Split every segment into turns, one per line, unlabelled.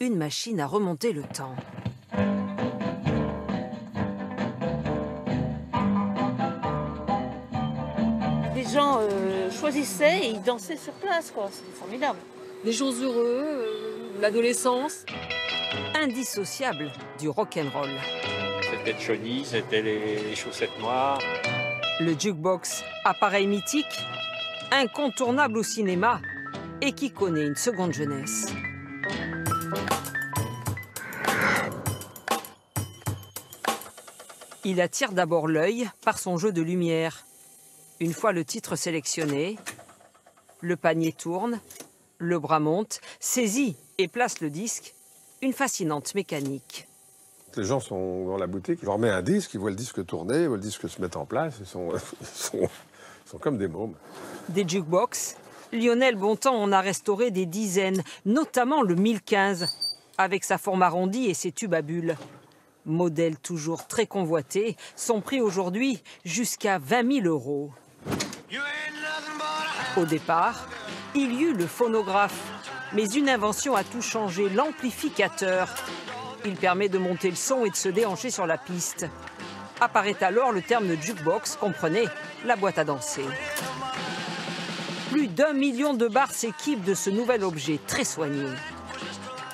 une machine à remonter le temps.
Les gens choisissaient et ils dansaient sur place, quoi. C'était formidable.
Des jours heureux, l'adolescence.
Indissociable du rock'n'roll.
C'était Johnny, c'était les chaussettes noires.
Le jukebox, appareil mythique, incontournable au cinéma et qui connaît une seconde jeunesse. Il attire d'abord l'œil par son jeu de lumière. Une fois le titre sélectionné, le panier tourne, le bras monte, saisit et place le disque, une fascinante mécanique.
Les gens sont dans la boutique, je leur mets un disque, ils voient le disque tourner, ils voient le disque se mettre en place, ils sont comme des mômes.
Des jukebox, Lionel Bontemps en a restauré des dizaines, notamment le 1015, avec sa forme arrondie et ses tubes à bulles. Modèle toujours très convoité, son prix aujourd'hui jusqu'à 20 000 €. Au départ, il y eut le phonographe, mais une invention a tout changé, l'amplificateur. Il permet de monter le son et de se déhancher sur la piste. Apparaît alors le terme de jukebox, comprenez, la boîte à danser. Plus d'1 million de bars s'équipent de ce nouvel objet très soigné.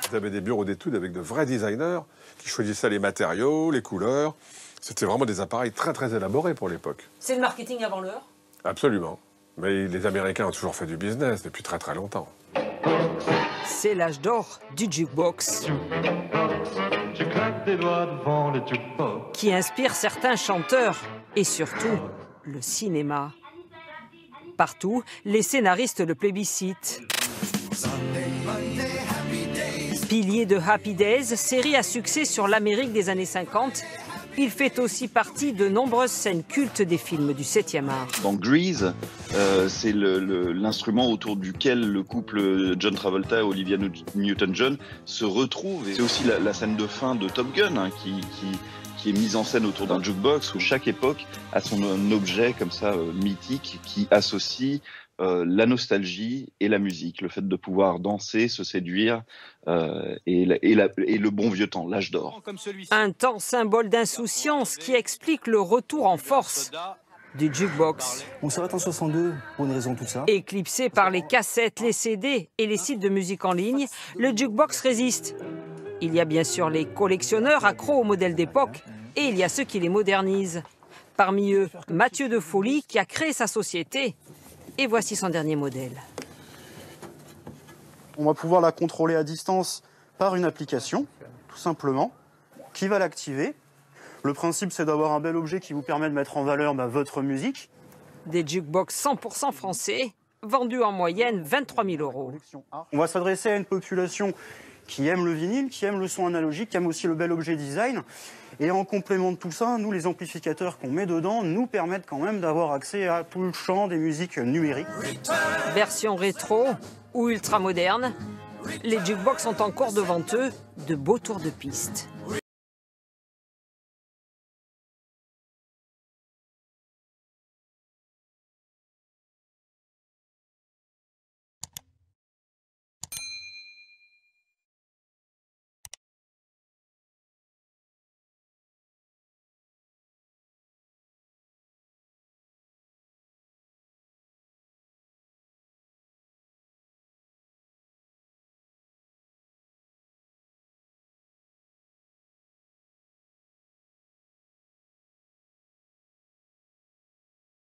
Vous avez des bureaux d'études avec de vrais designers qui choisissaient les matériaux, les couleurs. C'était vraiment des appareils très très élaborés pour l'époque.
C'est le marketing avant l'heure?
Absolument. Mais les Américains ont toujours fait du business depuis très très longtemps.
C'est l'âge d'or du jukebox. Qui inspire certains chanteurs et surtout le cinéma. Partout, les scénaristes le plébiscitent. Pilier de Happy Days, série à succès sur l'Amérique des années 50, il fait aussi partie de nombreuses scènes cultes des films du 7e art.
Dans Grease, c'est l'instrument autour duquel le couple John Travolta et Olivia Newton-John se retrouvent. C'est aussi la scène de fin de Top Gun hein, qui est mise en scène autour d'un jukebox où chaque époque a son objet comme ça mythique qui associe la nostalgie et la musique, le fait de pouvoir danser, se séduire et le bon vieux temps, l'âge d'or.
Un temps symbole d'insouciance qui explique le retour en force du jukebox.
On s'arrête en 62 pour une raison toute simple.
Éclipsé par les cassettes, les CD et les sites de musique en ligne, le jukebox résiste. Il y a bien sûr les collectionneurs accros aux modèles d'époque et il y a ceux qui les modernisent. Parmi eux, Mathieu de Folie qui a créé sa société. Et voici son dernier modèle.
On va pouvoir la contrôler à distance par une application, tout simplement, qui va l'activer. Le principe, c'est d'avoir un bel objet qui vous permet de mettre en valeur votre musique.
Des jukebox 100% français, vendus en moyenne 23 000 €.
On va s'adresser à une population qui aime le vinyle, qui aime le son analogique, qui aime aussi le bel objet design. Et en complément de tout ça, nous, les amplificateurs qu'on met dedans, nous permettent quand même d'avoir accès à tout le champ des musiques numériques.
Version rétro ou ultra moderne, les jukebox ont encore devant eux de beaux tours de piste.